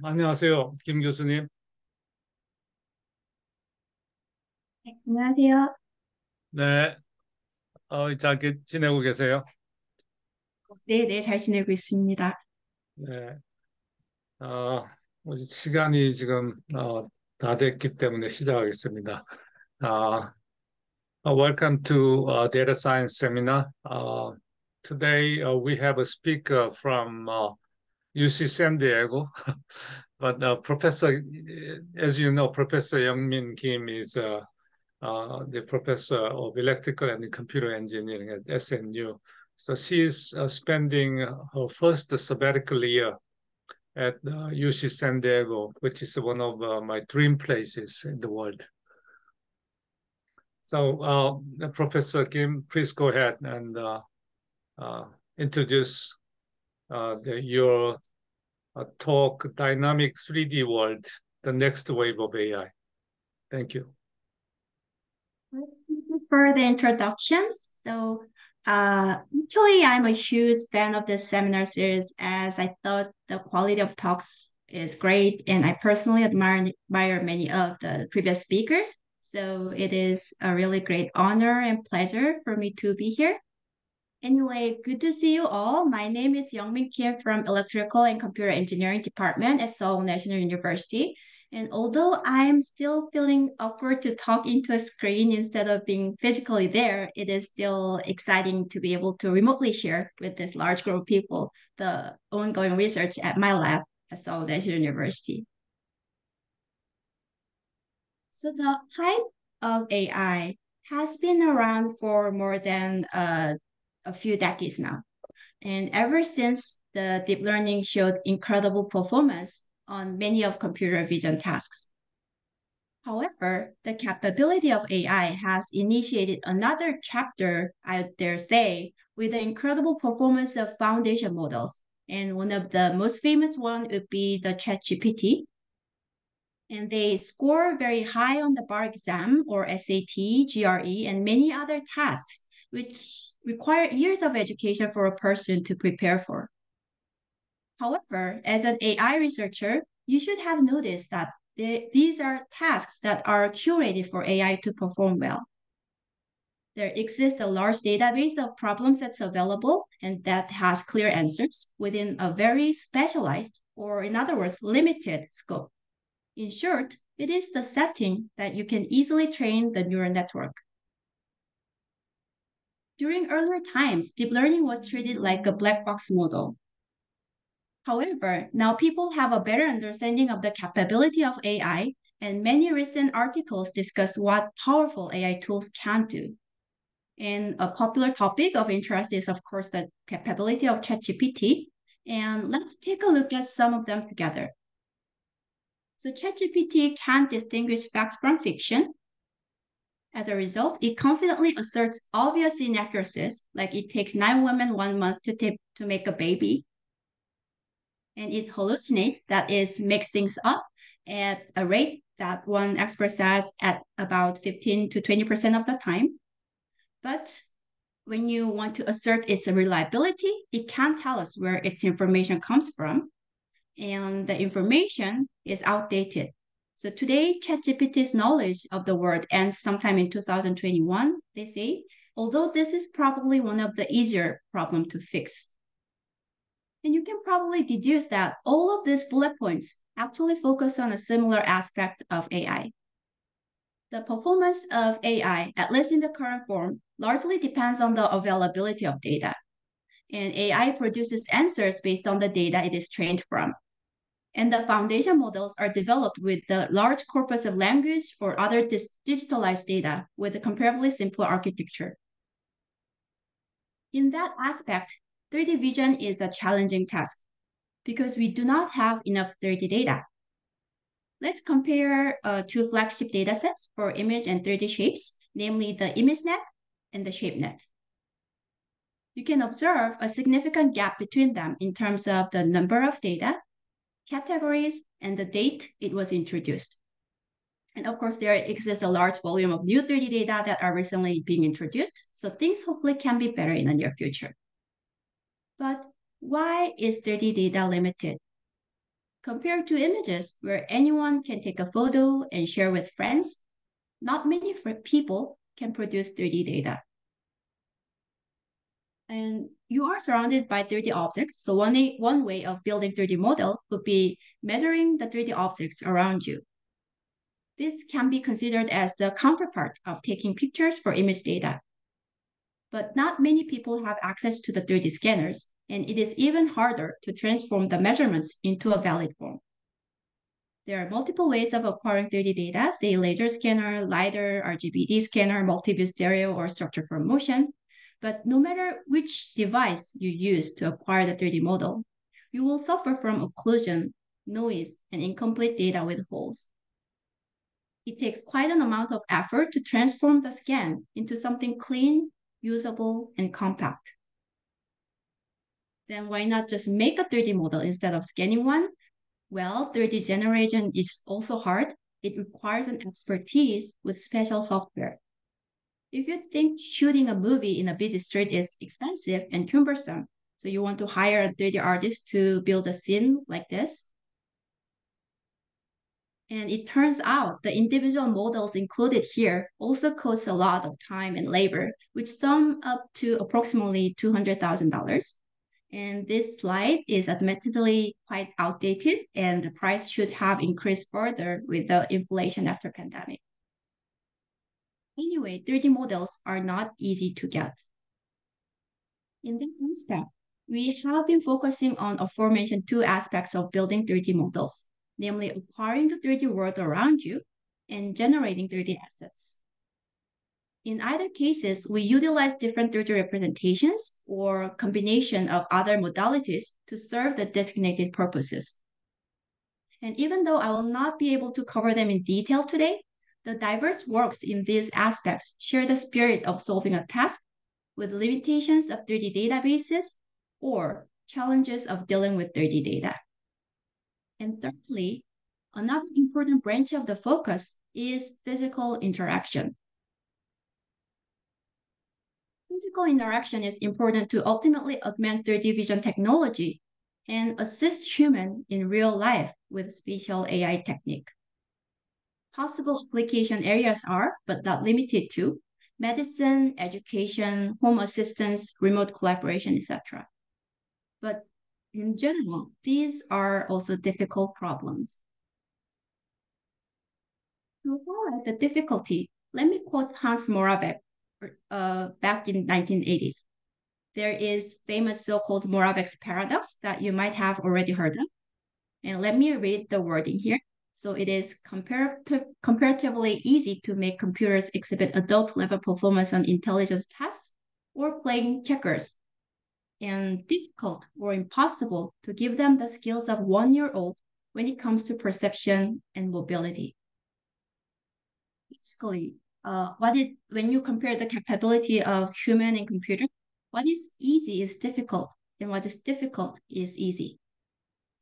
안녕하세요, 김 교수님. 네, 안녕하세요. 네, 잘 지내고 계세요? 네, 네, 잘 지내고 있습니다. 네, 어, 시간이 지금 다 됐기 때문에 시작하겠습니다. Uh, Welcome to Data Science Seminar. Today we have a speaker from UC San Diego, but Professor, as you know, Professor Youngmin Kim is the professor of electrical and computer engineering at SNU. So she's spending her first sabbatical year at UC San Diego, which is one of my dream places in the world. So, Professor Kim, please go ahead and uh, introduce your talk, Dynamic 3D World, the next wave of AI. Thank you. Thank you for the introductions. Actually, I'm a huge fan of this seminar series as I thought the quality of talks is great, and I personally admire many of the previous speakers. So it is a really great honor and pleasure for me to be here. Anyway, good to see you all. My name is Youngmin Kim from Electrical and Computer Engineering Department at Seoul National University. And although I'm still feeling awkward to talk into a screen instead of being physically there, it is still exciting to be able to remotely share with this large group of people the ongoing research at my lab at Seoul National University. So the hype of AI has been around for more than a few decades now. And ever since the deep learning showed incredible performance on many of computer vision tasks. However, the capability of AI has initiated another chapter, I dare say, with the incredible performance of foundation models. And one of the most famous one would be the ChatGPT. And they score very high on the bar exam or SAT, GRE, and many other tasks, which require years of education for a person to prepare for. However, as an AI researcher, you should have noticed that these are tasks that are curated for AI to perform well. There exists a large database of problem sets available and that has clear answers within a very specialized, or in other words, limited scope. In short, it is the setting that you can easily train the neural network. During earlier times, deep learning was treated like a black box model. However, now people have a better understanding of the capability of AI, and many recent articles discuss what powerful AI tools can do. And a popular topic of interest is, of course, the capability of ChatGPT. And let's take a look at some of them together. So ChatGPT can distinguish fact from fiction. As a result, it confidently asserts obvious inaccuracies, like it takes 9 women 1 month to make a baby, and it hallucinates, that is, makes things up at a rate that one expert says at about 15 to 20% of the time. But when you want to assert its reliability, it can't tell us where its information comes from, and the information is outdated. So today, ChatGPT's knowledge of the world ends sometime in 2021, they say, although this is probably one of the easier problem to fix. And you can probably deduce that all of these bullet points actually focus on a similar aspect of AI. The performance of AI, at least in the current form, largely depends on the availability of data. And AI produces answers based on the data it is trained from. And the foundation models are developed with the large corpus of language or other digitalized data with a comparably simpler architecture. In that aspect, 3D vision is a challenging task because we do not have enough 3D data. Let's compare two flagship datasets for image and 3D shapes, namely the ImageNet and the ShapeNet. You can observe a significant gap between them in terms of the number of data, categories, and the date it was introduced. And of course, there exists a large volume of new 3D data that are recently being introduced, so things hopefully can be better in the near future. But why is 3D data limited? Compared to images where anyone can take a photo and share with friends, not many people can produce 3D data. And you are surrounded by 3D objects. So one way of building 3D model would be measuring the 3D objects around you. This can be considered as the counterpart of taking pictures for image data. But not many people have access to the 3D scanners, and it is even harder to transform the measurements into a valid form. There are multiple ways of acquiring 3D data, say laser scanner, LiDAR, RGBD scanner, multi-view stereo, or structure from motion. But no matter which device you use to acquire the 3D model, you will suffer from occlusion, noise, and incomplete data with holes. It takes quite an amount of effort to transform the scan into something clean, usable, and compact. Then why not just make a 3D model instead of scanning one? Well, 3D generation is also hard. It requires an expertise with special software. If you think shooting a movie in a busy street is expensive and cumbersome, so you want to hire a 3D artist to build a scene like this, and it turns out the individual models included here also cost a lot of time and labor, which sum up to approximately $200,000. And this slide is admittedly quite outdated, and the price should have increased further with the inflation after pandemic. Anyway, 3D models are not easy to get. In this aspect, we have been focusing on aforementioned two aspects of building 3D models, namely acquiring the 3D world around you and generating 3D assets. In either cases, we utilize different 3D representations or combination of other modalities to serve the designated purposes. And even though I will not be able to cover them in detail today, the diverse works in these aspects share the spirit of solving a task with limitations of 3D databases or challenges of dealing with 3D data. And thirdly, another important branch of the focus is physical interaction. Physical interaction is important to ultimately augment 3D vision technology and assist humans in real life with spatial AI technique. Possible application areas are, but not limited to, medicine, education, home assistance, remote collaboration, etc. But in general, these are also difficult problems. To highlight the difficulty, let me quote Hans Moravec back in 1980s. There is famous so-called Moravec's paradox that you might have already heard of. And let me read the wording here. So it is comparatively easy to make computers exhibit adult-level performance on intelligence tests or playing checkers, and difficult or impossible to give them the skills of 1-year-old when it comes to perception and mobility. Basically, when you compare the capability of human and computer, what is easy is difficult, and what is difficult is easy.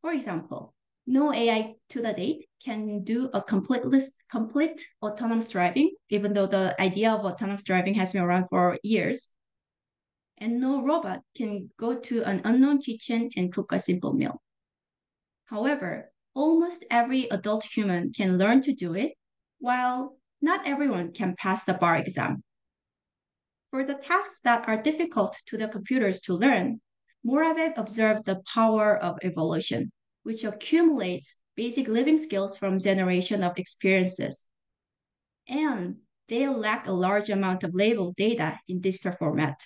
For example, no AI to the date can do a complete autonomous driving, even though the idea of autonomous driving has been around for years. And no robot can go to an unknown kitchen and cook a simple meal. However, almost every adult human can learn to do it, while not everyone can pass the bar exam. For the tasks that are difficult to the computers to learn, Moravec observed the power of evolution, which accumulates basic living skills from generation of experiences. And they lack a large amount of labeled data in digital format.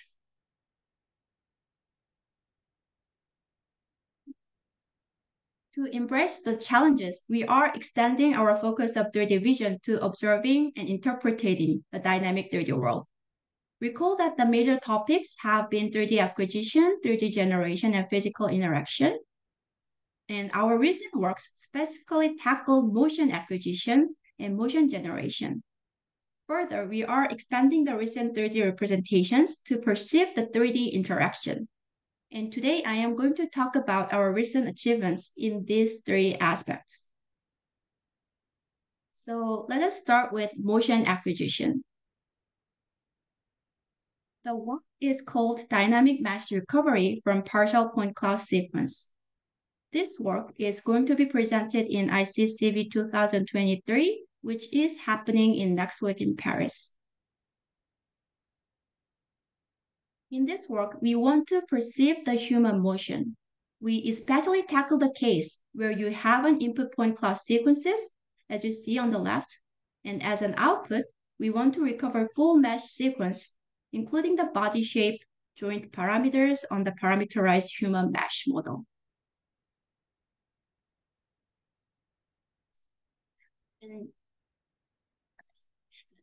To embrace the challenges, we are extending our focus of 3D vision to observing and interpreting the dynamic 3D world. Recall that the major topics have been 3D acquisition, 3D generation, and physical interaction. And our recent works specifically tackle motion acquisition and motion generation. Further, we are expanding the recent 3D representations to perceive the 3D interaction. And today I am going to talk about our recent achievements in these three aspects. So let us start with motion acquisition. The work is called Dynamic Mass Recovery from Partial Point Cloud Sequence. This work is going to be presented in ICCV 2023, which is happening in next week in Paris. In this work, we want to perceive the human motion. We especially tackle the case where you have an input point cloud sequences, as you see on the left, and as an output, we want to recover full mesh sequence, including the body shape, joint parameters on the parameterized human mesh model. And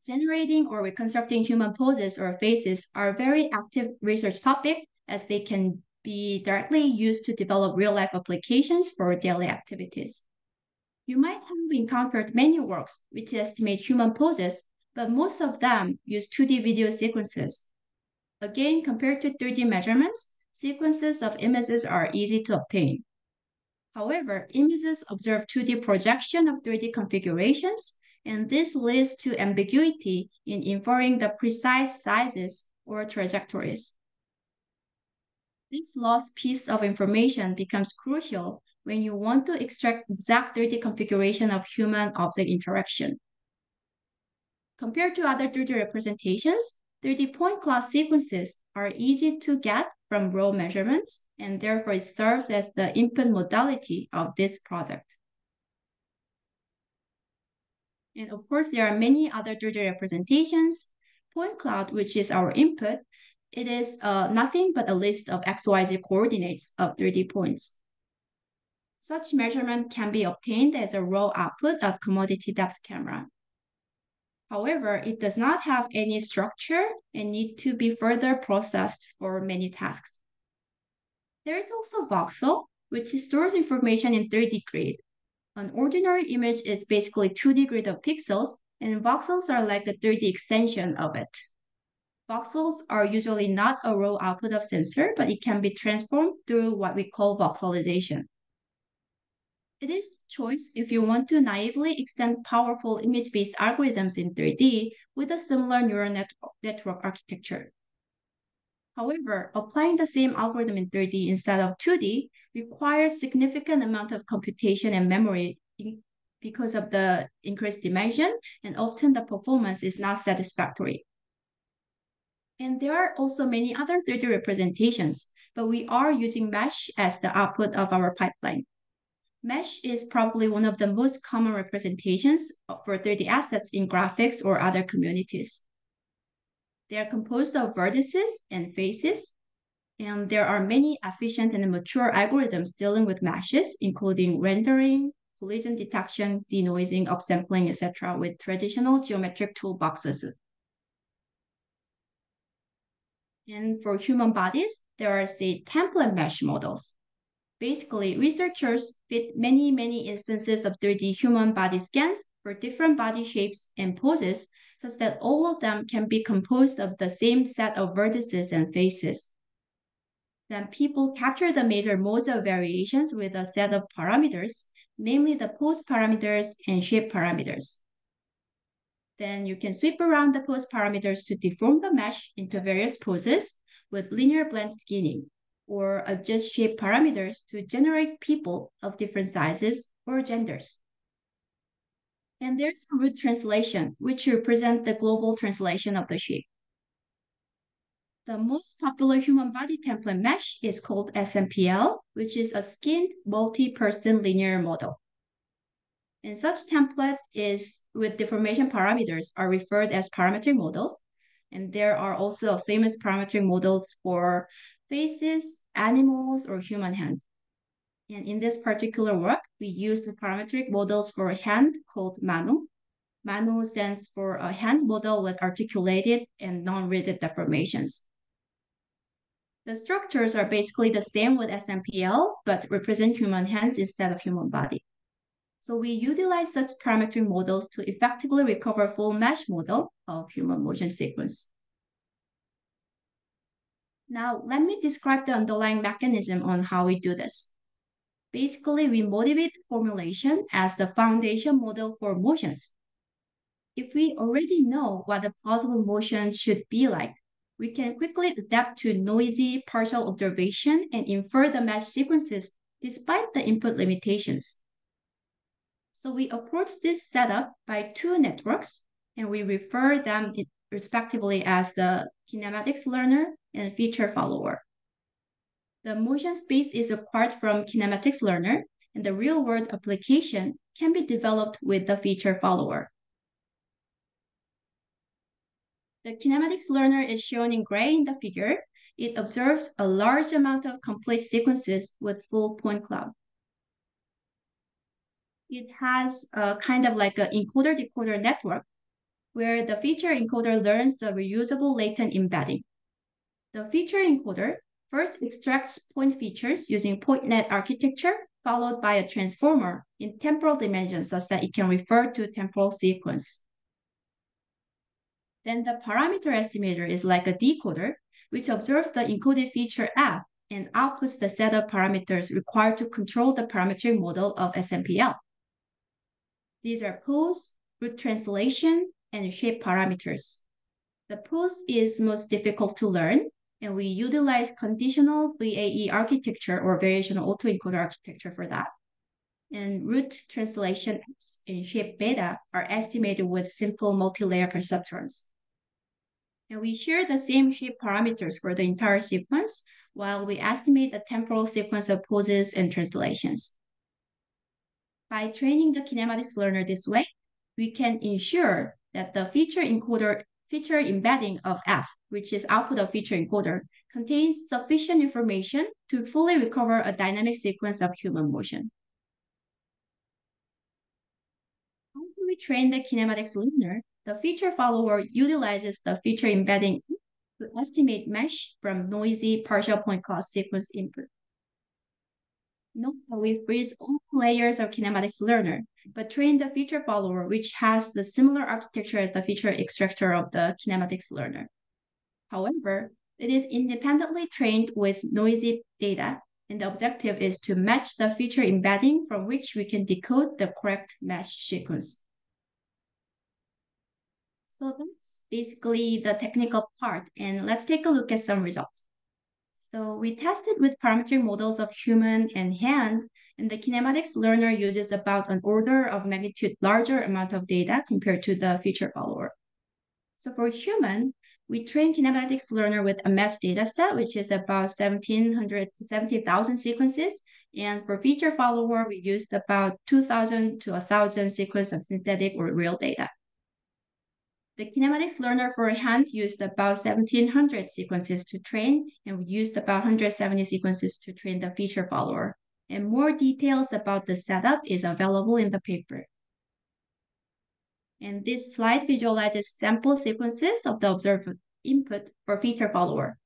generating or reconstructing human poses or faces are very active research topic as they can be directly used to develop real-life applications for daily activities. You might have encountered many works which estimate human poses, but most of them use 2D video sequences. Again, compared to 3D measurements, sequences of images are easy to obtain. However, images observe 2D projection of 3D configurations, and this leads to ambiguity in inferring the precise sizes or trajectories. This lost piece of information becomes crucial when you want to extract exact 3D configuration of human-object interaction. Compared to other 3D representations, 3D point cloud sequences are easy to get from raw measurements, and therefore it serves as the input modality of this project. And of course, there are many other 3D representations. Point cloud, which is our input, it is nothing but a list of XYZ coordinates of 3D points. Such measurement can be obtained as a raw output of commodity depth camera. However, it does not have any structure and need to be further processed for many tasks. There is also voxel, which stores information in 3D grid. An ordinary image is basically 2D grid of pixels, and voxels are like a 3D extension of it. Voxels are usually not a raw output of sensor, but it can be transformed through what we call voxelization. It is choice if you want to naively extend powerful image-based algorithms in 3D with a similar neural network architecture. However, applying the same algorithm in 3D instead of 2D requires significant amount of computation and memory because of the increased dimension, and often the performance is not satisfactory. And there are also many other 3D representations, but we are using mesh as the output of our pipeline. Mesh is probably one of the most common representations for 3D assets in graphics or other communities. They are composed of vertices and faces, and there are many efficient and mature algorithms dealing with meshes, including rendering, collision detection, denoising, upsampling, etc., with traditional geometric toolboxes. And for human bodies, there are, say, template mesh models. Basically, researchers fit many instances of 3D human body scans for different body shapes and poses, such that all of them can be composed of the same set of vertices and faces. Then people capture the major modes of variations with a set of parameters, namely the pose parameters and shape parameters. Then you can sweep around the pose parameters to deform the mesh into various poses with linear blend skinning, or adjust shape parameters to generate people of different sizes or genders. And there's a root translation, which represents the global translation of the shape. The most popular human body template mesh is called SNPL, which is a skinned multi-person linear model. And such template is with deformation parameters are referred as parametric models. And there are also famous parametric models for faces, animals, or human hands. And in this particular work, we use the parametric models for a hand called Manu. Manu stands for a hand model with articulated and non-rigid deformations. The structures are basically the same with SNPL, but represent human hands instead of human body. So we utilize such parametric models to effectively recover full mesh model of human motion sequence. Now, let me describe the underlying mechanism on how we do this. Basically, we motivate formulation as the foundation model for motions. If we already know what a plausible motion should be like, we can quickly adapt to noisy partial observation and infer the mesh sequences despite the input limitations. So we approach this setup by two networks, and we refer them respectively as the kinematics learner and feature follower. The motion space is acquired from kinematics learner, and the real-world application can be developed with the feature follower. The kinematics learner is shown in gray in the figure. It observes a large amount of complete sequences with full point cloud. It has a kind of like an encoder-decoder network where the feature encoder learns the reusable latent embedding. The feature encoder first extracts point features using point-net architecture, followed by a transformer in temporal dimensions such that it can refer to temporal sequence. Then the parameter estimator is like a decoder, which observes the encoded feature f and outputs the set of parameters required to control the parametric model of SMPL. These are pose, root translation, and shape parameters. The pose is most difficult to learn, and we utilize conditional VAE architecture or variational autoencoder architecture for that. And root translation and shape beta are estimated with simple multi-layer perceptrons. And we share the same shape parameters for the entire sequence while we estimate the temporal sequence of poses and translations. By training the kinematics learner this way, we can ensure that the feature embedding of F, which is output of feature encoder, contains sufficient information to fully recover a dynamic sequence of human motion. After we train the kinematics learner, the feature follower utilizes the feature embedding to estimate mesh from noisy partial point cloud sequence input. Note that we freeze all layers of kinematics learner, but train the feature follower, which has the similar architecture as the feature extractor of the kinematics learner. However, it is independently trained with noisy data, and the objective is to match the feature embedding from which we can decode the correct mesh sequence. So that's basically the technical part, and let's take a look at some results. So we tested with parametric models of human and hand, and the kinematics learner uses about an order of magnitude larger amount of data compared to the feature follower. So for human, we train kinematics learner with a mass data set, which is about 1,700 to 70,000 sequences. And for feature follower, we used about 2,000 to 1,000 sequences of synthetic or real data. The kinematics learner for hand used about 1,700 sequences to train, and we used about 170 sequences to train the feature follower. And more details about the setup is available in the paper. And this slide visualizes sample sequences of the observed input for feature follower.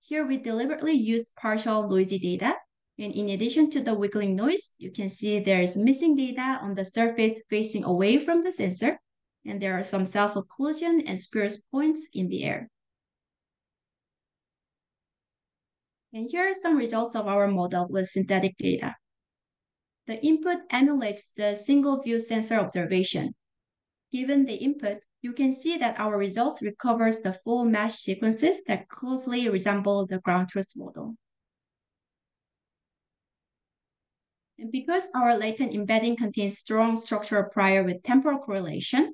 Here we deliberately used partial noisy data. And in addition to the wiggling noise, you can see there is missing data on the surface facing away from the sensor, and there are some self-occlusion and spurious points in the air. And here are some results of our model with synthetic data. The input emulates the single view sensor observation. Given the input, you can see that our results recovers the full mesh sequences that closely resemble the ground truth model. And because our latent embedding contains strong structural prior with temporal correlation,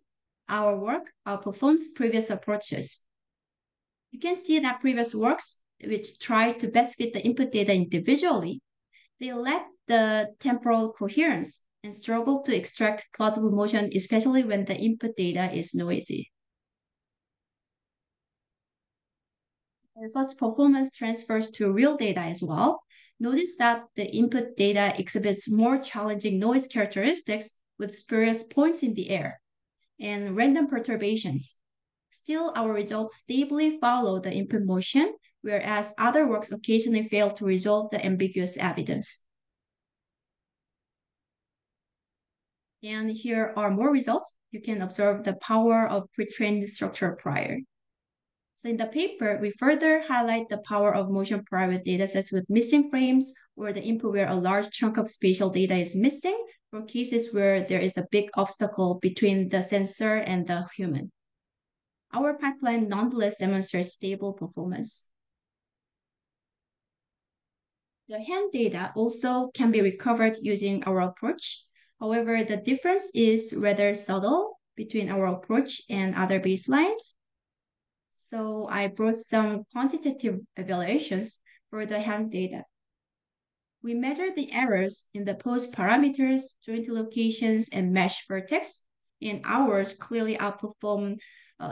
our work outperforms previous approaches. You can see that previous works, which tried to best fit the input data individually, they lack the temporal coherence and struggle to extract plausible motion, especially when the input data is noisy. And such performance transfers to real data as well. Notice that the input data exhibits more challenging noise characteristics with spurious points in the air and random perturbations. Still, our results stably follow the input motion, whereas other works occasionally fail to resolve the ambiguous evidence. And here are more results. You can observe the power of pre-trained structure prior. So in the paper, we further highlight the power of motion prior with datasets with missing frames or the input where a large chunk of spatial data is missing, or cases where there is a big obstacle between the sensor and the human. Our pipeline nonetheless demonstrates stable performance. The hand data also can be recovered using our approach. However, the difference is rather subtle between our approach and other baselines. So I brought some quantitative evaluations for the hand data. We measured the errors in the post parameters, joint locations, and mesh vertex, and ours clearly outperform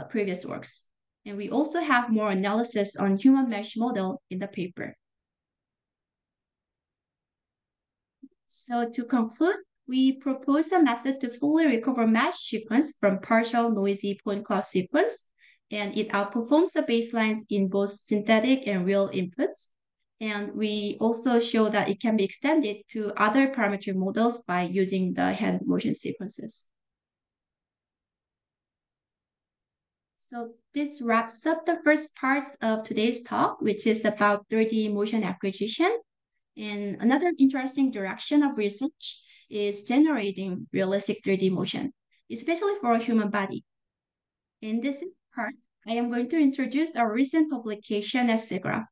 previous works. And we also have more analysis on human mesh model in the paper. So to conclude, we propose a method to fully recover mesh sequence from partial noisy point cloud sequence, and it outperforms the baselines in both synthetic and real inputs. And we also show that it can be extended to other parametric models by using the hand motion sequences. So this wraps up the first part of today's talk, which is about 3D motion acquisition. And another interesting direction of research is generating realistic 3D motion, especially for a human body. In this part, I am going to introduce our recent publication at SIGGRAPH.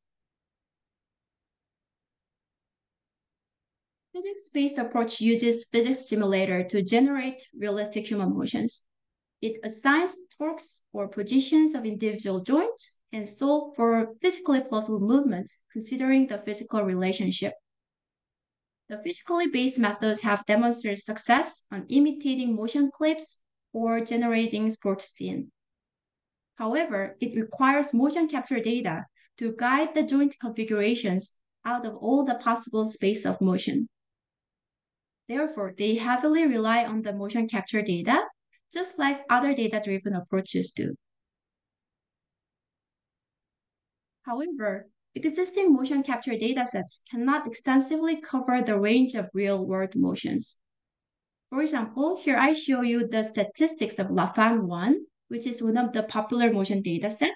Physics-based approach uses physics simulator to generate realistic human motions. It assigns torques or positions of individual joints and solves for physically plausible movements considering the physical relationship. The physically based methods have demonstrated success on imitating motion clips or generating sports scene. However, it requires motion capture data to guide the joint configurations out of all the possible space of motion. Therefore, they heavily rely on the motion capture data, just like other data-driven approaches do. However, existing motion capture datasets cannot extensively cover the range of real-world motions. For example, here I show you the statistics of LaFan 1, which is one of the popular motion dataset,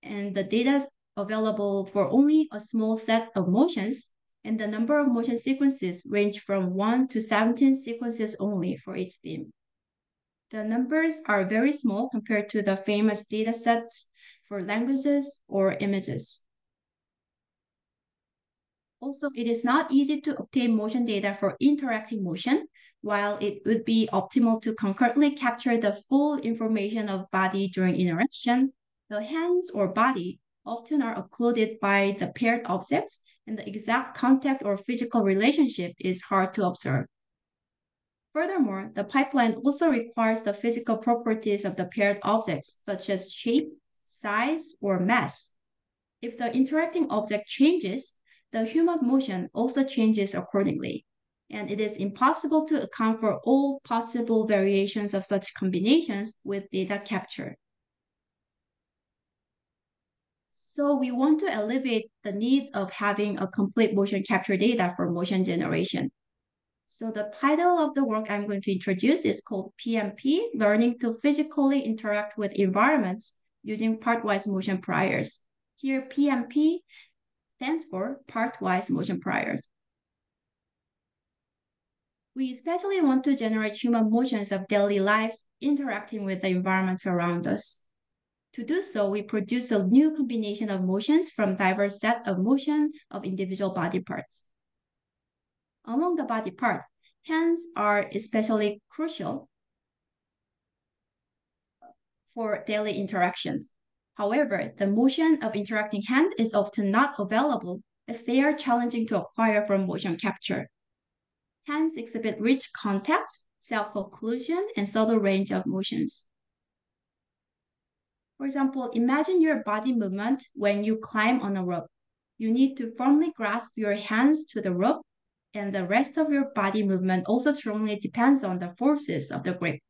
and the data is available for only a small set of motions, and the number of motion sequences range from 1 to 17 sequences only for each theme. The numbers are very small compared to the famous datasets for languages or images. Also, it is not easy to obtain motion data for interacting motion, while it would be optimal to concurrently capture the full information of body during interaction. The hands or body often are occluded by the paired objects, and the exact contact or physical relationship is hard to observe. Furthermore, the pipeline also requires the physical properties of the paired objects, such as shape, size, or mass. If the interacting object changes, the human motion also changes accordingly, and it is impossible to account for all possible variations of such combinations with data capture. So we want to alleviate the need of having a complete motion capture data for motion generation. So the title of the work I'm going to introduce is called PMP, Learning to Physically Interact with Environments Using Partwise Motion Priors. Here, PMP stands for partwise motion priors. We especially want to generate human motions of daily lives interacting with the environments around us. To do so, we produce a new combination of motions from diverse set of motion of individual body parts. Among the body parts, hands are especially crucial for daily interactions. However, the motion of interacting hand is often not available as they are challenging to acquire from motion capture. Hands exhibit rich contacts, self-occlusion, and subtle range of motions. For example, imagine your body movement when you climb on a rope. You need to firmly grasp your hands to the rope, and the rest of your body movement also strongly depends on the forces of the grip.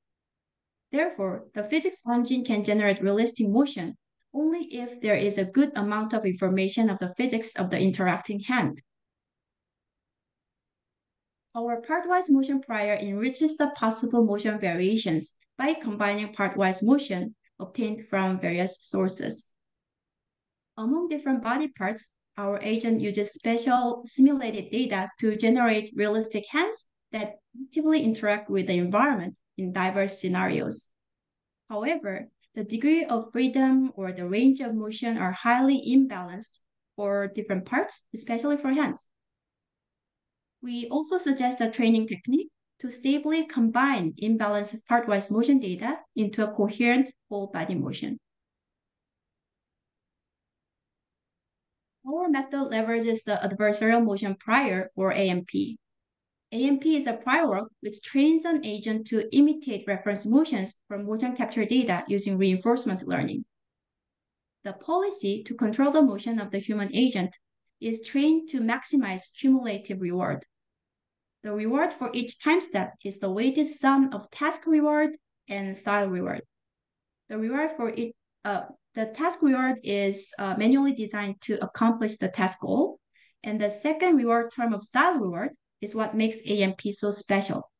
Therefore, the physics engine can generate realistic motion only if there is a good amount of information of the physics of the interacting hand. Our partwise motion prior enriches the possible motion variations by combining partwise motion obtained from various sources. Among different body parts, our agent uses special simulated data to generate realistic hands that actively interact with the environment in diverse scenarios. However, the degree of freedom or the range of motion are highly imbalanced for different parts, especially for hands. We also suggest a training technique to stably combine imbalanced part-wise motion data into a coherent whole body motion. Our method leverages the adversarial motion prior, or AMP. AMP is a prior work which trains an agent to imitate reference motions from motion capture data using reinforcement learning. The policy to control the motion of the human agent is trained to maximize cumulative reward. The reward for each time step is the weighted sum of task reward and style reward. The reward for it, the task reward is manually designed to accomplish the task goal, and the second reward term of style reward is what makes AMP so special.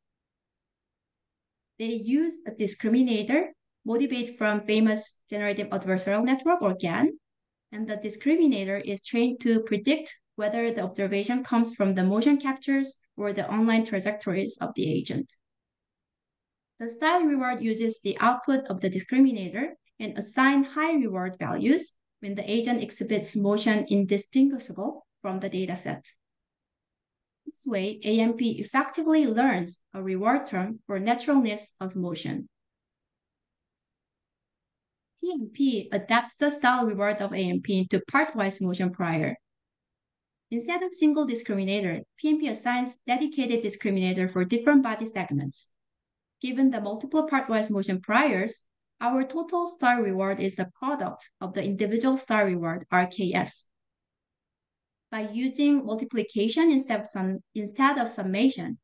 They use a discriminator motivated from famous generative adversarial network, or GAN, and the discriminator is trained to predict whether the observation comes from the motion captures or the online trajectories of the agent. The style reward uses the output of the discriminator and assign high reward values when the agent exhibits motion indistinguishable from the dataset. This way, AMP effectively learns a reward term for naturalness of motion. PMP adapts the style reward of AMP into part-wise motion prior. Instead of single discriminator, PMP assigns dedicated discriminator for different body segments. Given the multiple part-wise motion priors, our total star reward is the product of the individual star reward, RKS. By using multiplication instead of summation,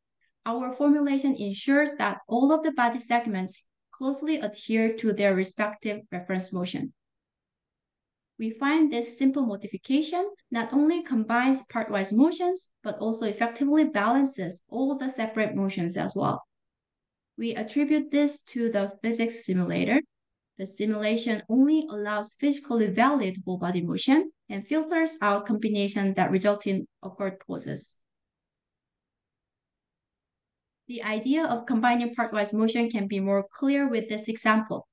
our formulation ensures that all of the body segments closely adhere to their respective reference motion. We find this simple modification not only combines part-wise motions, but also effectively balances all the separate motions as well. We attribute this to the physics simulator. The simulation only allows physically valid whole body motion and filters out combinations that result in awkward poses. The idea of combining part-wise motion can be more clear with this example.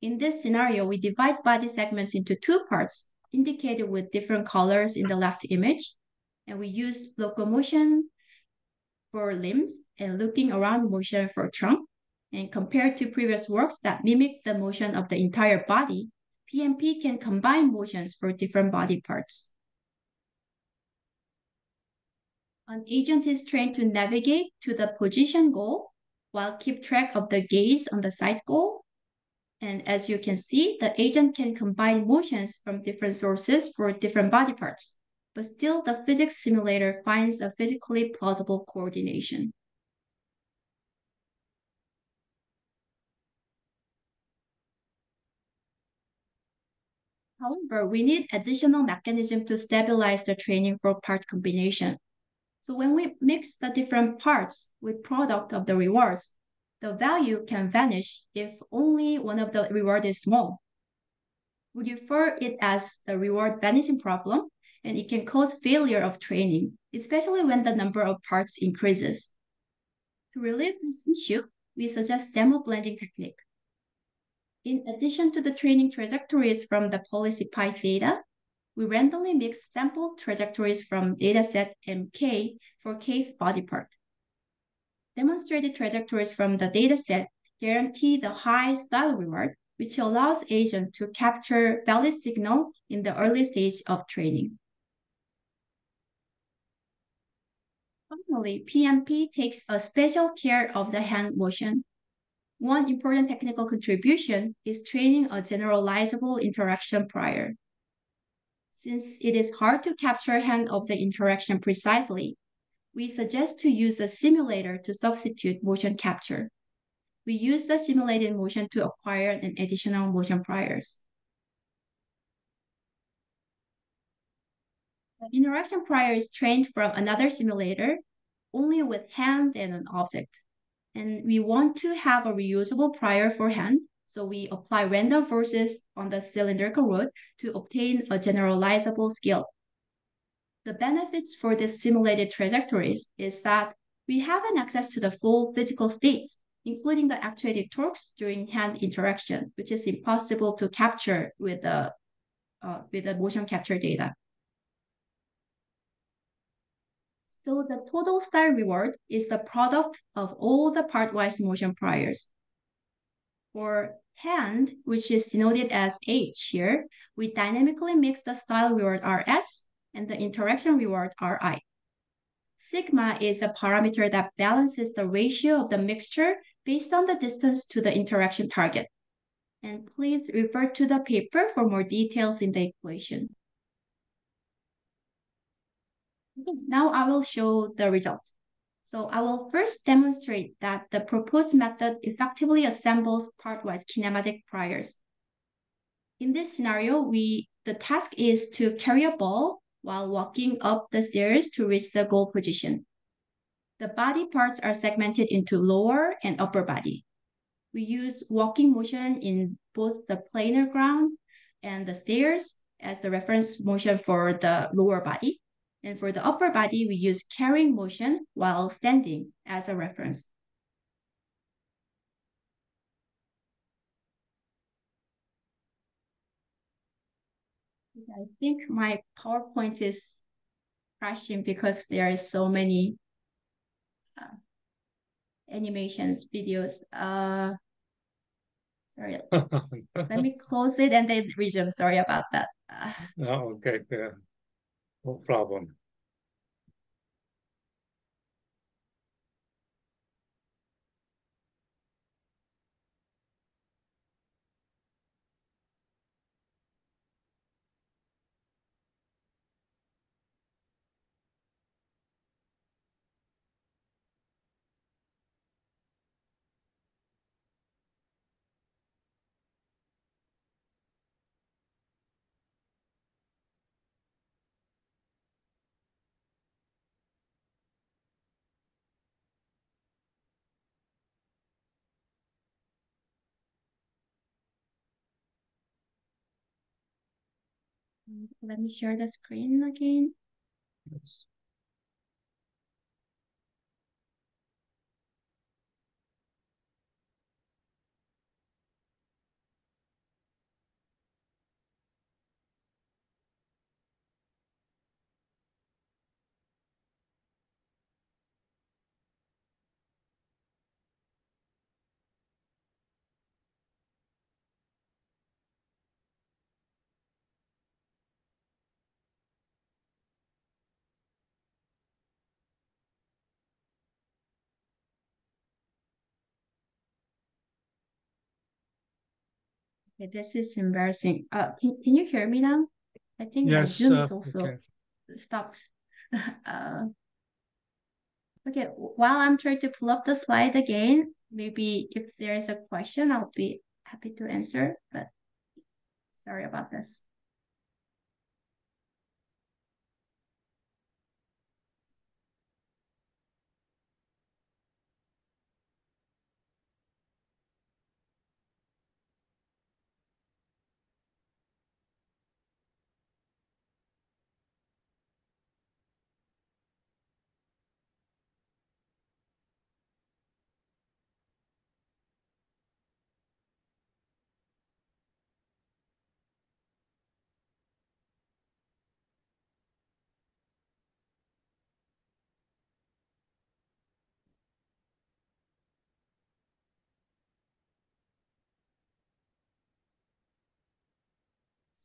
In this scenario, we divide body segments into two parts, indicated with different colors in the left image, and we use locomotion for limbs and looking around motion for trunk. And compared to previous works that mimic the motion of the entire body, PMP can combine motions for different body parts. An agent is trained to navigate to the position goal while keep track of the gaze on the site goal. And as you can see, the agent can combine motions from different sources for different body parts, but still the physics simulator finds a physically plausible coordination. However, we need additional mechanism to stabilize the training for part combination. So when we mix the different parts with product of the rewards, the value can vanish if only one of the reward is small. We refer it as the reward vanishing problem, and it can cause failure of training, especially when the number of parts increases. To relieve this issue, we suggest demo blending technique. In addition to the training trajectories from the policy pi theta, we randomly mix sample trajectories from dataset MK for kth body part. Demonstrated trajectories from the dataset guarantee the high style reward, which allows agent to capture valid signal in the early stage of training. Finally, PMP takes a special care of the hand motion. One important technical contribution is training a generalizable interaction prior. Since it is hard to capture hand-object interaction precisely, we suggest to use a simulator to substitute motion capture. We use the simulated motion to acquire an additional motion priors. The interaction prior is trained from another simulator, only with hand and an object. And we want to have a reusable prior for hand, so we apply random forces on the cylindrical rod to obtain a generalizable skill. The benefits for these simulated trajectories is that we have an access to the full physical states, including the actuated torques during hand interaction, which is impossible to capture with the motion capture data. So the total style reward is the product of all the part-wise motion priors. For hand, which is denoted as H here, we dynamically mix the style reward Rs and the interaction reward Ri. Sigma is a parameter that balances the ratio of the mixture based on the distance to the interaction target. And please refer to the paper for more details in the equation. Now I will show the results. So I will first demonstrate that the proposed method effectively assembles part-wise kinematic priors. In this scenario, the task is to carry a ball while walking up the stairs to reach the goal position. The body parts are segmented into lower and upper body. We use walking motion in both the planar ground and the stairs as the reference motion for the lower body. And for the upper body, we use carrying motion while standing as a reference. I think my PowerPoint is crashing because there are so many animations, videos. Sorry, let me close it and then resume. Sorry about that. Oh, okay, yeah, no problem. Let me share the screen again. Yes. Okay, this is embarrassing. Can you hear me now? I think my Yes, Zoom is also okay. stopped. uh, okay, while I'm trying to pull up the slide again, maybe if there is a question, I'll be happy to answer, but sorry about this.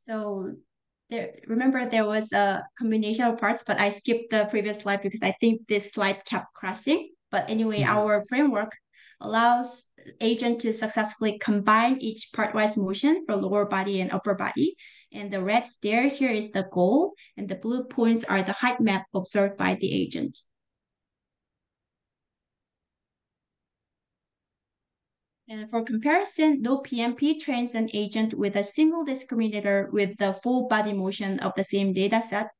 So remember there was a combination of parts, but I skipped the previous slide because I think this slide kept crashing. But anyway, Mhm. our framework allows agent to successfully combine each part-wise motion for lower body and upper body. And the red stair here is the goal, and the blue points are the height map observed by the agent. And for comparison, no PMP trains an agent with a single discriminator with the full body motion of the same data set.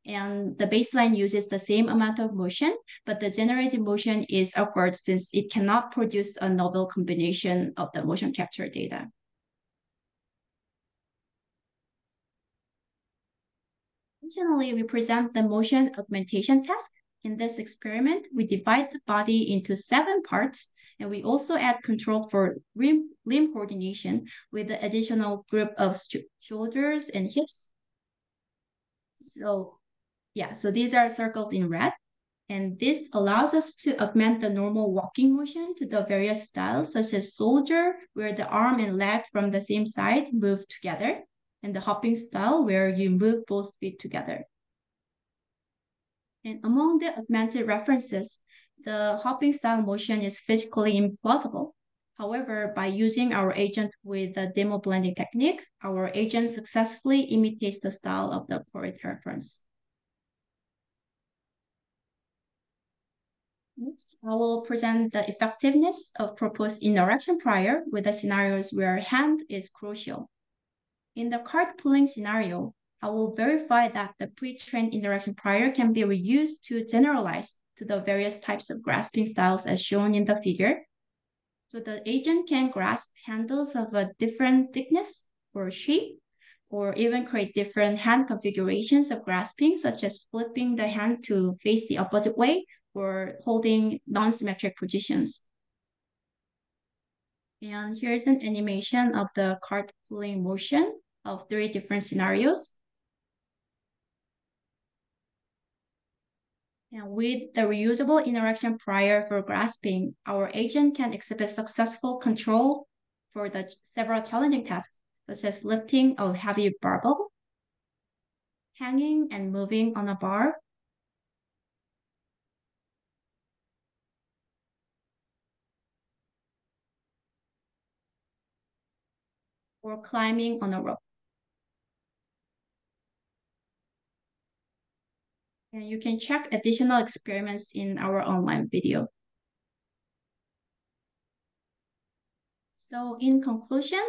And the baseline uses the same amount of motion, but the generated motion is awkward since it cannot produce a novel combination of the motion capture data. Additionally, we present the motion augmentation task. In this experiment, we divide the body into 7 parts, and we also add control for limb coordination with the additional group of shoulders and hips. So yeah, so these are circled in red. And this allows us to augment the normal walking motion to the various styles, such as soldier, where the arm and leg from the same side move together, and the hopping style, where you move both feet together. And among the augmented references, the hopping style motion is physically impossible. However, by using our agent with the demo blending technique, our agent successfully imitates the style of the correct reference. Next, I will present the effectiveness of proposed interaction prior with the scenarios where hand is crucial. In the cart pulling scenario, I will verify that the pre-trained interaction prior can be reused to generalize to the various types of grasping styles as shown in the figure. So the agent can grasp handles of a different thickness or shape, or even create different hand configurations of grasping, such as flipping the hand to face the opposite way or holding non-symmetric positions. And here's an animation of the cart pulling motion of 3 different scenarios. And with the reusable interaction prior for grasping, our agent can exhibit successful control for the several challenging tasks, such as lifting a heavy barbell, hanging and moving on a bar, or climbing on a rope. And you can check additional experiments in our online video. So in conclusion,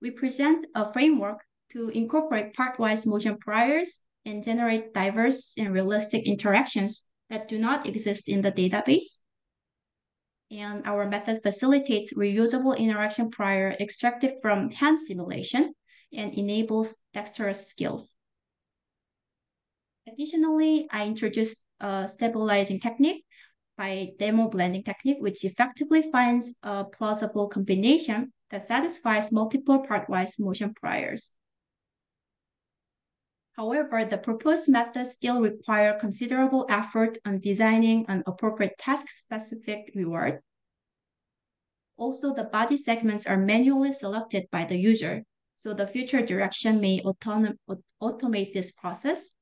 we present a framework to incorporate part-wise motion priors and generate diverse and realistic interactions that do not exist in the database. And our method facilitates reusable interaction prior extracted from hand simulation and enables dexterous skills. Additionally, I introduced a stabilizing technique by demo blending technique, which effectively finds a plausible combination that satisfies multiple partwise motion priors. However, the proposed methods still require considerable effort on designing an appropriate task-specific reward. Also, the body segments are manually selected by the user, so the future direction may automate this process.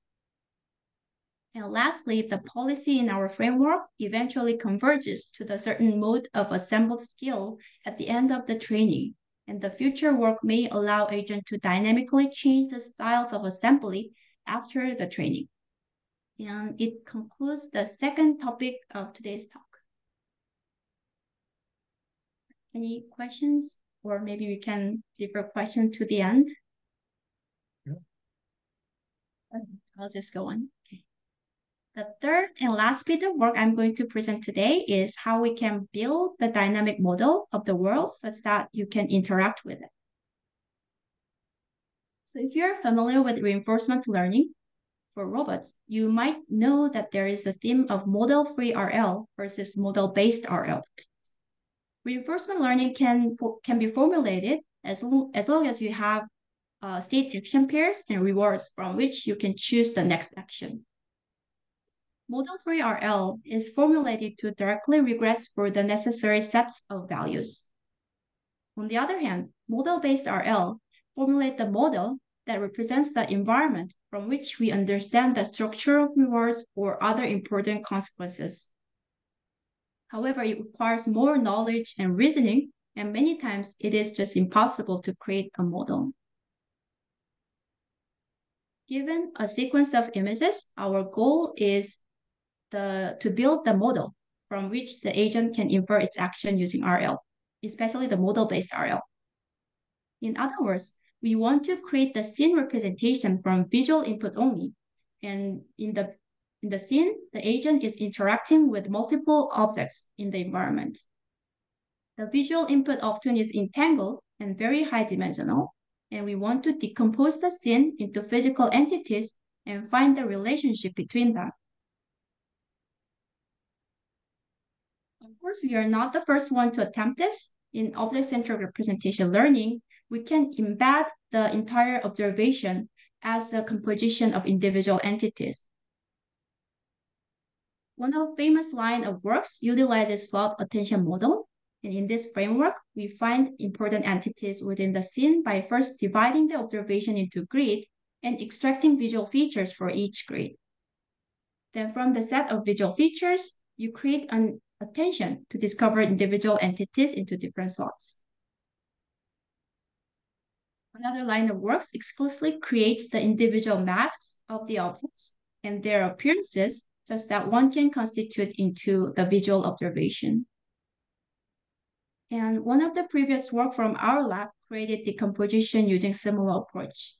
And lastly, the policy in our framework eventually converges to the certain mode of assembled skill at the end of the training. And the future work may allow agent to dynamically change the styles of assembly after the training. And it concludes the second topic of today's talk. Any questions? Or maybe we can defer question to the end. Yeah. I'll just go on. Okay. The third and last bit of work I'm going to present today is how we can build the dynamic model of the world such that you can interact with it. So if you're familiar with reinforcement learning for robots, you might know that there is a theme of model-free RL versus model-based RL. Reinforcement learning can be formulated as long as you have state action pairs and rewards from which you can choose the next action. Model-free RL is formulated to directly regress for the necessary sets of values. On the other hand, model-based RL formulate the model that represents the environment from which we understand the structure of rewards or other important consequences. However, it requires more knowledge and reasoning, and many times it is just impossible to create a model. Given a sequence of images, our goal is to build the model from which the agent can infer its action using RL, especially the model-based RL. In other words, we want to create the scene representation from visual input only. And in the scene, the agent is interacting with multiple objects in the environment. The visual input often is entangled and very high dimensional, and we want to decompose the scene into physical entities and find the relationship between them. Of course, we are not the first one to attempt this. In object-centered representation learning, we can embed the entire observation as a composition of individual entities. One of the famous line of works utilizes slot attention model. And in this framework, we find important entities within the scene by first dividing the observation into grid and extracting visual features for each grid. Then from the set of visual features, you create an attention to discover individual entities into different slots. Another line of works explicitly creates the individual masks of the objects and their appearances such that one can constitute into the visual observation. And one of the previous work from our lab created decomposition using similar approach.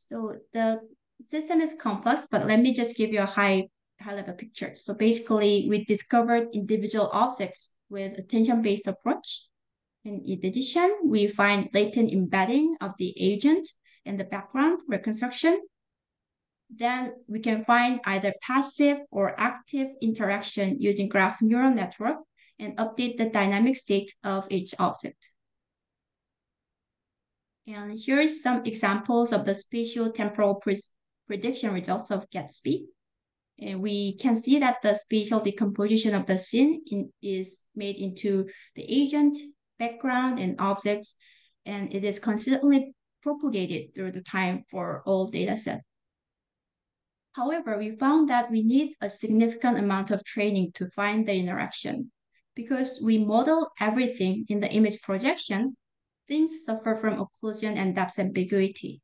So the system is complex, but let me just give you a high level picture. So basically, we discovered individual objects with attention-based approach. In addition, we find latent embedding of the agent in the background reconstruction. Then we can find either passive or active interaction using graph neural network and update the dynamic state of each object. And here is some examples of the spatial temporal prediction results of Gatsby. And we can see that the spatial decomposition of the scene is made into the agent, background, and objects, and it is consistently propagated through the time for all data sets. However, we found that we need a significant amount of training to find the interaction. Because we model everything in the image projection, things suffer from occlusion and depth ambiguity.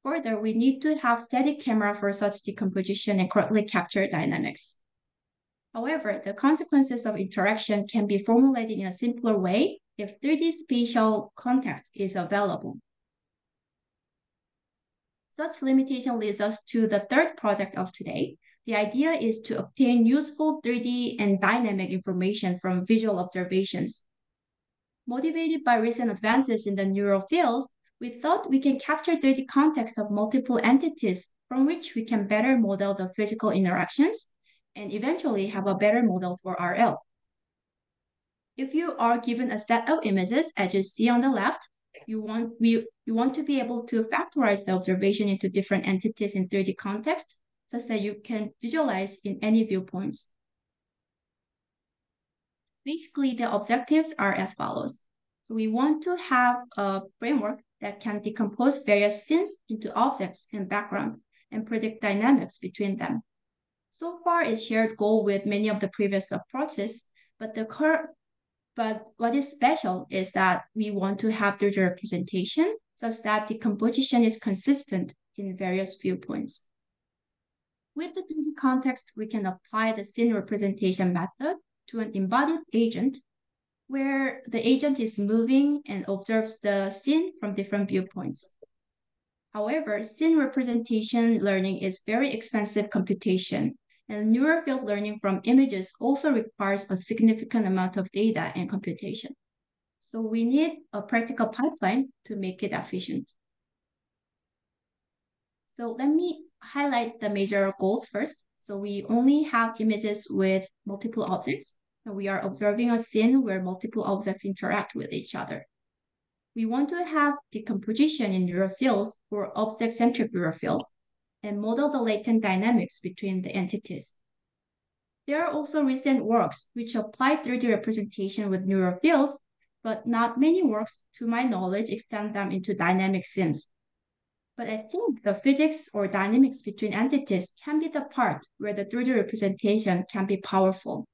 Further, we need to have static camera for such decomposition and correctly capture dynamics. However, the consequences of interaction can be formulated in a simpler way if 3D spatial context is available. Such limitation leads us to the third project of today. The idea is to obtain useful 3D and dynamic information from visual observations. Motivated by recent advances in the neural fields, we thought we can capture 3D context of multiple entities from which we can better model the physical interactions and eventually have a better model for RL. If you are given a set of images, as you see on the left, you want to be able to factorize the observation into different entities in 3D context, such that you can visualize in any viewpoints. Basically, the objectives are as follows. So we want to have a framework that can decompose various scenes into objects and background and predict dynamics between them. So far, it's shared goal with many of the previous approaches, but what is special is that we want to have the representation such that the composition is consistent in various viewpoints. With the 3D context, we can apply the scene representation method to an embodied agent where the agent is moving and observes the scene from different viewpoints. However, scene representation learning is very expensive computation, and neural field learning from images also requires a significant amount of data and computation. So we need a practical pipeline to make it efficient. So let me highlight the major goals first. So we only have images with multiple objects, and we are observing a scene where multiple objects interact with each other. We want to have decomposition in neural fields or object-centric neural fields and model the latent dynamics between the entities. There are also recent works which apply 3D representation with neural fields, but not many works, to my knowledge, extend them into dynamic scenes. But I think the physics or dynamics between entities can be the part where the 3D representation can be powerful.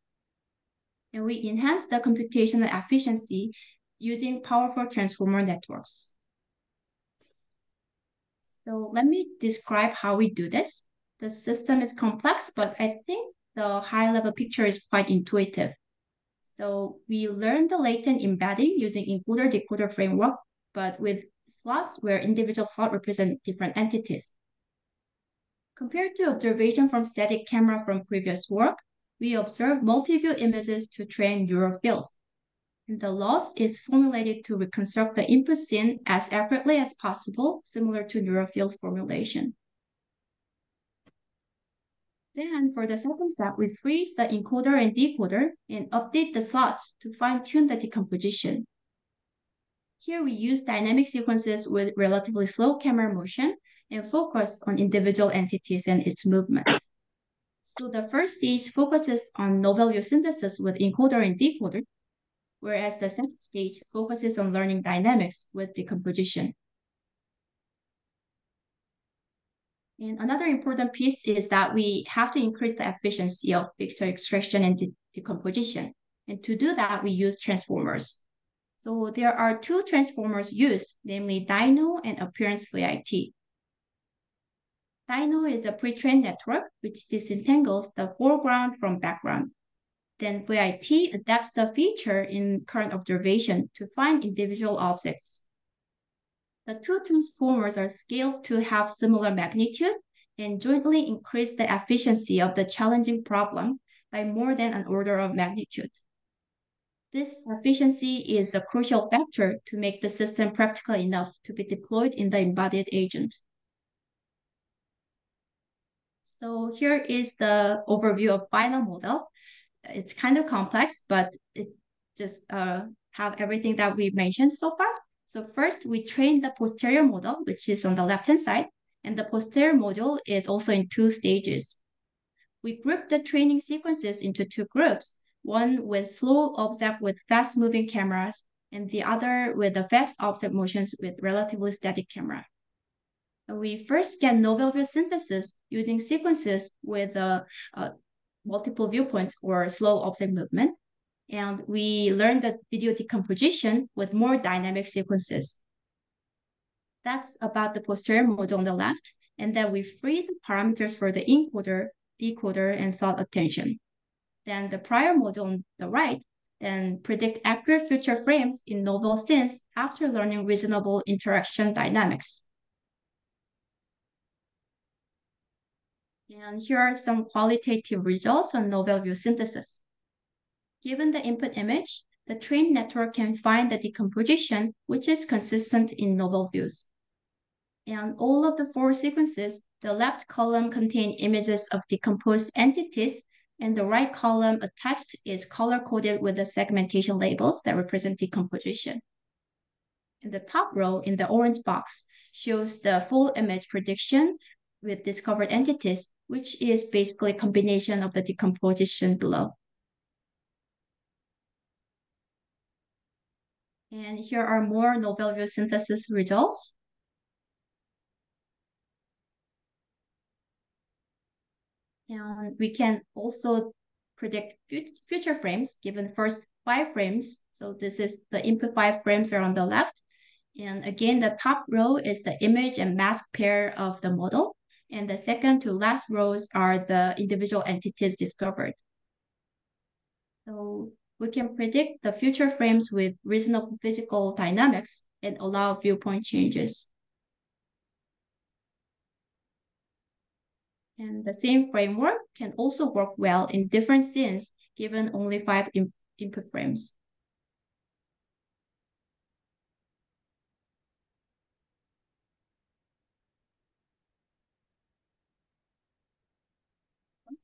And we enhance the computational efficiency using powerful transformer networks. So let me describe how we do this. The system is complex, but I think the high-level picture is quite intuitive. So we learn the latent embedding using encoder-decoder framework, but with slots where individual slots represent different entities. Compared to observation from static camera from previous work, we observe multi-view images to train neural fields. And the loss is formulated to reconstruct the input scene as accurately as possible, similar to neural field formulation. Then for the second step, we freeze the encoder and decoder and update the slots to fine-tune the decomposition. Here we use dynamic sequences with relatively slow camera motion and focus on individual entities and its movement. So the first stage focuses on novel view synthesis with encoder and decoder, whereas the second stage focuses on learning dynamics with decomposition. And another important piece is that we have to increase the efficiency of picture extraction and decomposition. And to do that, we use transformers. So there are two transformers used, namely Dino and Appearance VIT. Dino is a pre-trained network which disentangles the foreground from background. Then VIT adapts the feature in current observation to find individual objects. The two transformers are scaled to have similar magnitude and jointly increase the efficiency of the challenging problem by more than an order of magnitude. This efficiency is a crucial factor to make the system practical enough to be deployed in the embodied agent. So here is the overview of final model. It's kind of complex, but it just have everything that we mentioned so far. So first, we train the posterior model, which is on the left-hand side, and the posterior module is also in two stages. We group the training sequences into two groups, one with slow object with fast-moving cameras, and the other with the fast object motions with relatively static camera. We first get novel view synthesis using sequences with multiple viewpoints or slow object movement. And we learn the video decomposition with more dynamic sequences. That's about the posterior module on the left. And then we freeze the parameters for the encoder, decoder, and slot attention. Then the prior module on the right then predict accurate future frames in novel scenes after learning reasonable interaction dynamics. And here are some qualitative results on novel view synthesis. Given the input image, the trained network can find the decomposition which is consistent in novel views. And all of the four sequences, the left column contain images of decomposed entities, and the right column attached is color-coded with the segmentation labels that represent decomposition. And the top row in the orange box shows the full image prediction with discovered entities, which is basically a combination of the decomposition below. And here are more novel view synthesis results. And we can also predict future frames given first 5 frames. So this is the input 5 frames are on the left. And again, the top row is the image and mask pair of the model. And the second to last rows are the individual entities discovered. So we can predict the future frames with reasonable physical dynamics and allow viewpoint changes. And the same framework can also work well in different scenes given only 5 input frames.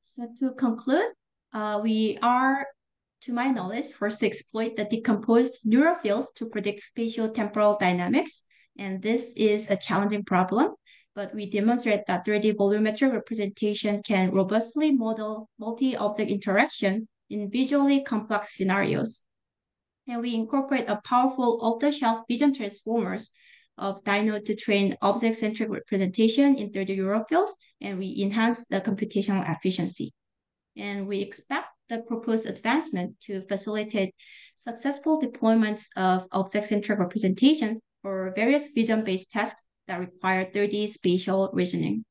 So to conclude, we are, to my knowledge, first to exploit the decomposed neural fields to predict spatial-temporal dynamics. And this is a challenging problem, but we demonstrate that 3D volumetric representation can robustly model multi-object interaction in visually complex scenarios. And we incorporate a powerful off-the-shelf vision transformers of Dino to train object-centric representation in 3D neural fields, and we enhance the computational efficiency. And we expect the proposed advancement to facilitate successful deployments of object-centric representations for various vision-based tasks that require 3D spatial reasoning.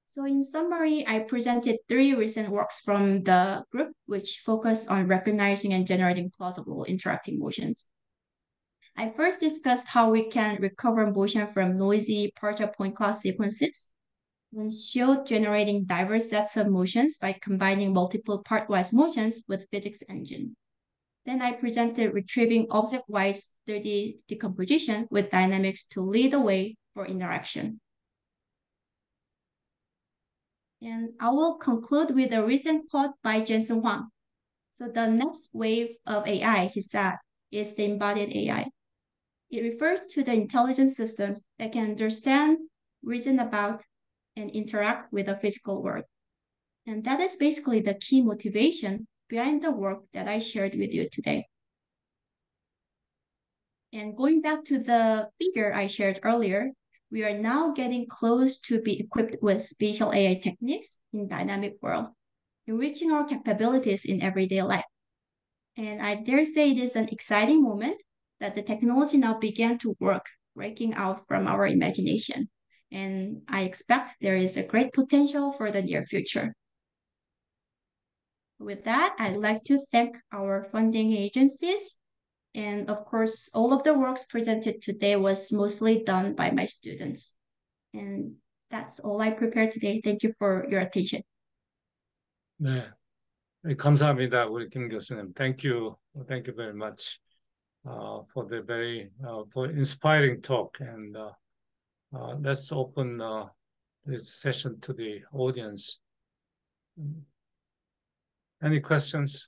So in summary, I presented 3 recent works from the group, which focus on recognizing and generating plausible interacting motions. I first discussed how we can recover motion from noisy partial point cloud sequences and showed generating diverse sets of motions by combining multiple part-wise motions with physics engine. Then I presented retrieving object-wise 3D decomposition with dynamics to lead the way for interaction. And I will conclude with a recent quote by Jensen Huang. So the next wave of AI, he said, is the embodied AI. It refers to the intelligent systems that can understand, reason about, and interact with the physical world. And that is basically the key motivation behind the work that I shared with you today. And going back to the figure I shared earlier, we are now getting close to be equipped with spatial AI techniques in dynamic world, enriching our capabilities in everyday life. And I dare say it is an exciting moment that the technology now began to work, breaking out from our imagination. And I expect there is a great potential for the near future. With that, I'd like to thank our funding agencies. And of course, all of the works presented today was mostly done by my students. And that's all I prepared today. Thank you for your attention. 네, 감사합니다, 우리 김 교수님. Thank you, thank you very much for the very for inspiring talk. And let's open this session to the audience. Any questions?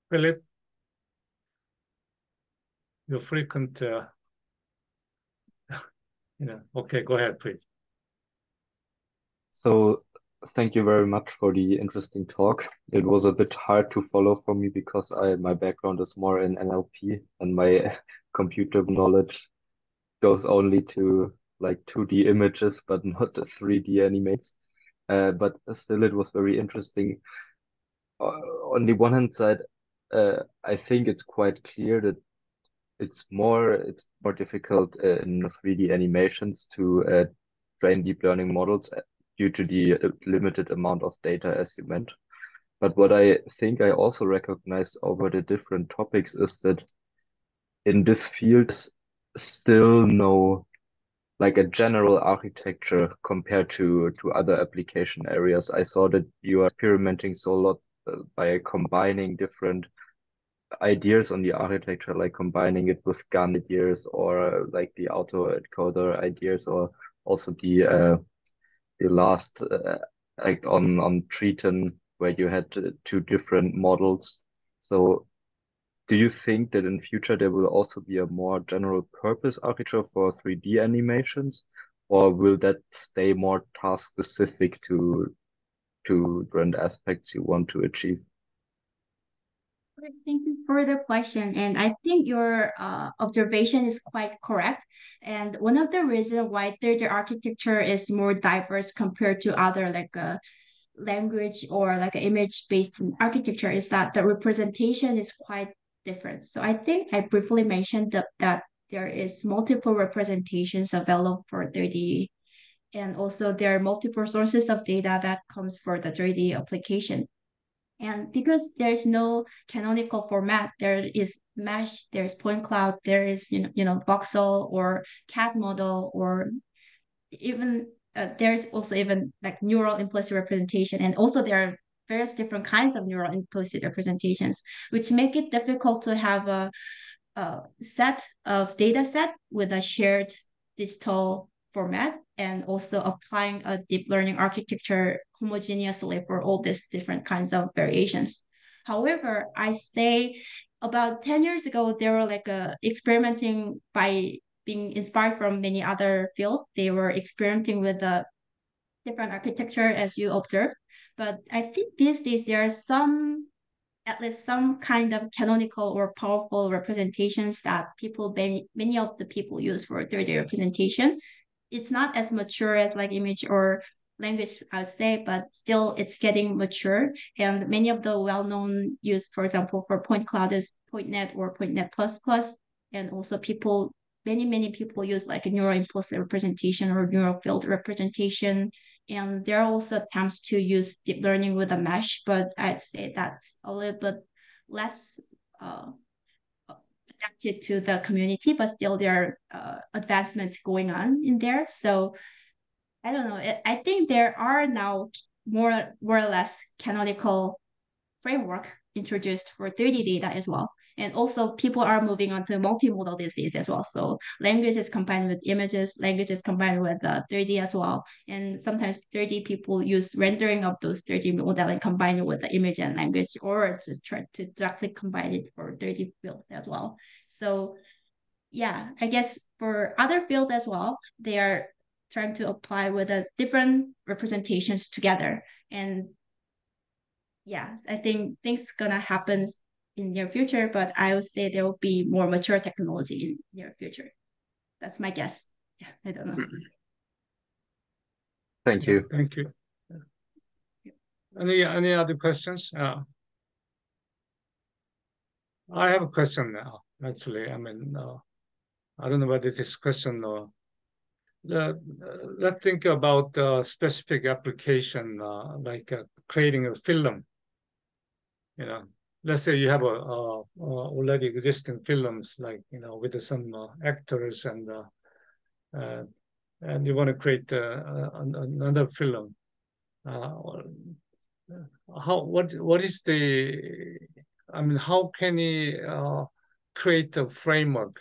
Philip, your frequent, okay, go ahead, please. So thank you very much for the interesting talk. It was a bit hard to follow for me because my background is more in NLP and my computer knowledge goes only to like 2D images, but not 3D animates. But still, it was very interesting. On the one hand side, I think it's quite clear that it's more difficult in 3D animations to train deep learning models due to the limited amount of data, as you meant. But what I think I also recognized over the different topics is that in this field, there's still no like a general architecture compared to other application areas. I saw that you are experimenting so a lot by combining different ideas on the architecture, like combining it with GAN ideas or like the autoencoder ideas, or also the last like on Triton where you had two different models. So do you think that in future there will also be a more general purpose architecture for 3D animations, or will that stay more task specific to different aspects you want to achieve? Thank you for the question. And I think your observation is quite correct. And one of the reasons why 3D architecture is more diverse compared to other like language or like image-based architecture is that the representation is quite different. So I think I briefly mentioned that there is multiple representations available for 3D, and also there are multiple sources of data that comes for the 3D application. And because there's no canonical format, there is mesh, there's point cloud, there is voxel or CAD model, or even there's also even like neural implicit representation, and also there are various different kinds of neural implicit representations, which make it difficult to have a set of data set with a shared digital format, and also applying a deep learning architecture homogeneously for all these different kinds of variations. However, I say about 10 years ago, they were like experimenting by being inspired from many other fields. They were experimenting with the different architecture as you observed. But I think these days there are some at least some kind of canonical or powerful representations that many of the people use for 3D representation. It's not as mature as like image or language, I would say, but still it's getting mature. And many of the well-known use, for example, for point cloud is PointNet or PointNet++. And also many people use like a neural implicit representation or neural field representation. And there are also attempts to use deep learning with a mesh, but I'd say that's a little bit less adapted to the community, but still there are advancements going on in there. So I don't know. I think there are now more or less canonical framework introduced for 3D data as well. And also people are moving on to multimodal these days as well. So language is combined with images, language is combined with 3D as well. And sometimes 3D people use rendering of those 3D model and combine it with the image and language, or just try to directly combine it for 3D fields as well. So yeah, I guess for other fields as well, they are trying to apply with the different representations together. And yeah, I think things gonna happen in near future, but I would say there will be more mature technology in near future. That's my guess. Yeah, I don't know. Thank Yeah, you. thank you. Any other questions? I have a question now, actually. I mean, I don't know whether this question or let's think about specific application, like creating a film. You know, let's say you have already existing films, like with some actors uh, and you want to create another film. Uh, what is the? I mean, how can he create a framework?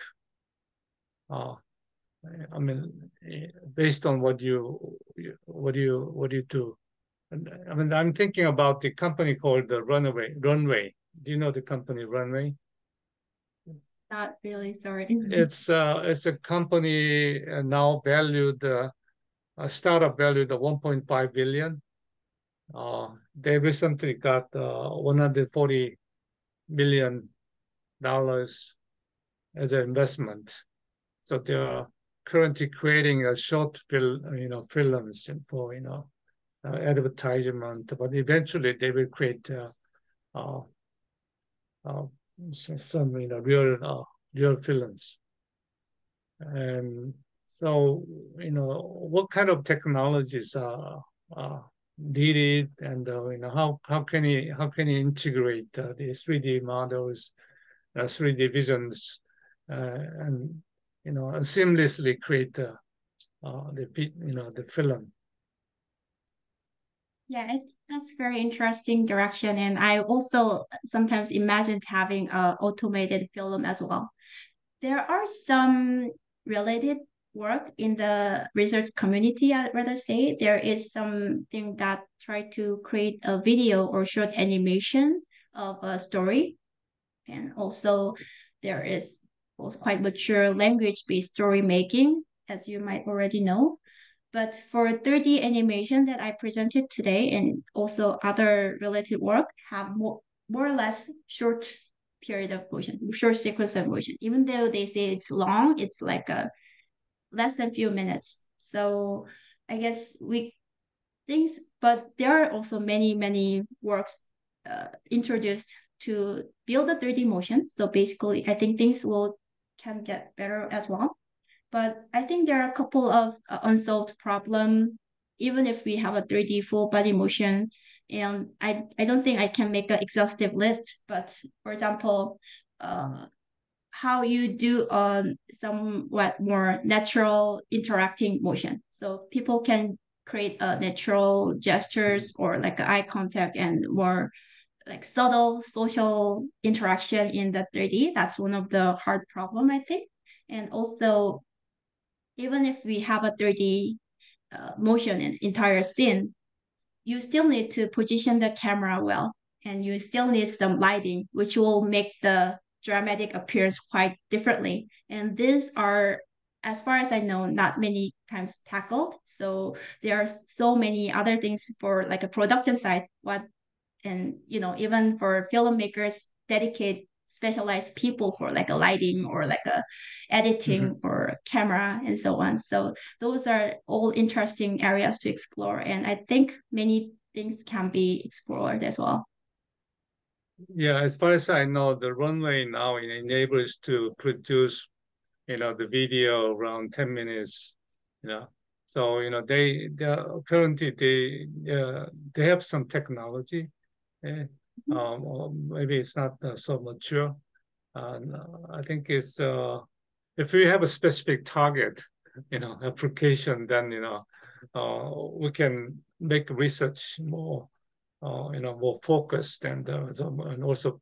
Uh, I mean, based on what you do. I mean, I'm thinking about the company called the Runway. Do you know the company Runway? Not really, sorry. It's a company now valued a startup valued at 1.5 billion. They recently got 140 million dollars as an investment. So they are currently creating a films for advertisement, but eventually they will create uh, uh, some real films. And so what kind of technologies are needed, and how can you integrate the 3D models, 3D visions, and seamlessly create the film. Yeah, that's very interesting direction. And I also sometimes imagined having a automated film as well. There are some related work in the research community, I'd rather say. There is something that try to create a video or short animation of a story. And also there is also quite mature language-based story making, as you might already know. But for 3D animation that I presented today and also other related work have more or less short period of motion, short sequence of motion. Even though they say it's long, it's like a less than few minutes. So I guess we things, but there are also many works introduced to build a 3D motion. So basically, I think things will can get better as well. But I think there are a couple of unsolved problem, even if we have a 3D full body motion. And I don't think I can make an exhaustive list. But for example, how you do somewhat more natural interacting motion. So people can create natural gestures or like eye contact and more like subtle social interaction in the 3D. That's one of the hard problem, I think. And also, even if we have a 3D motion and entire scene, you still need to position the camera well, and you still need some lighting, which will make the dramatic appearance quite differently. And these are, as far as I know, not many times tackled. So there are so many other things for like a production side, what and even for filmmakers dedicate specialized people for like a lighting or like a editing Mhm. or camera and so on. So those are all interesting areas to explore, and I think many things can be explored as well. Yeah, as far as I know, the Runway now enables to produce the video around 10 minutes, you know. So, they currently they have some technology, eh, or maybe it's not so mature. I think it's if we have a specific target, application, then we can make research more more focused and also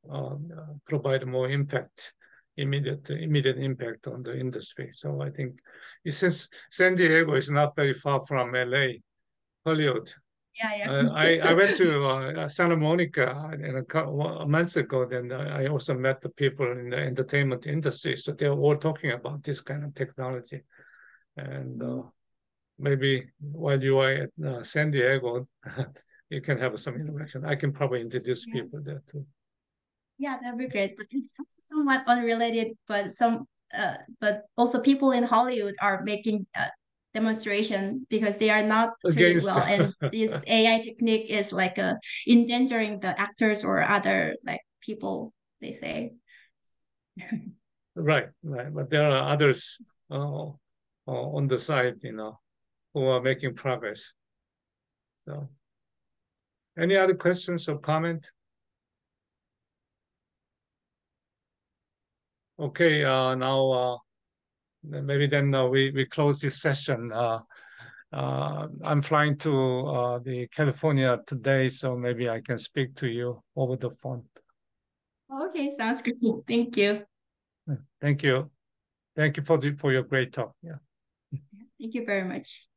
provide more impact, immediate impact on the industry. So I think since San Diego is not very far from LA, Hollywood. Yeah, I went to Santa Monica a month ago. Then I also met the people in the entertainment industry. So they're all talking about this kind of technology. And maybe while you are at San Diego, you can have some interaction. I can probably introduce people there too. Yeah, that'd be great. But it's somewhat unrelated, but also people in Hollywood are making demonstration because they are not treated Against well, and this AI technique is like endangering the actors or other like people, they say. right. But there are others on the side, who are making progress. So, any other questions or comment? Okay, now maybe then we close this session. I'm flying to the California today, so maybe I can speak to you over the phone. Okay, sounds good. Thank you. Thank you. Thank you for your great talk. Yeah. Thank you very much.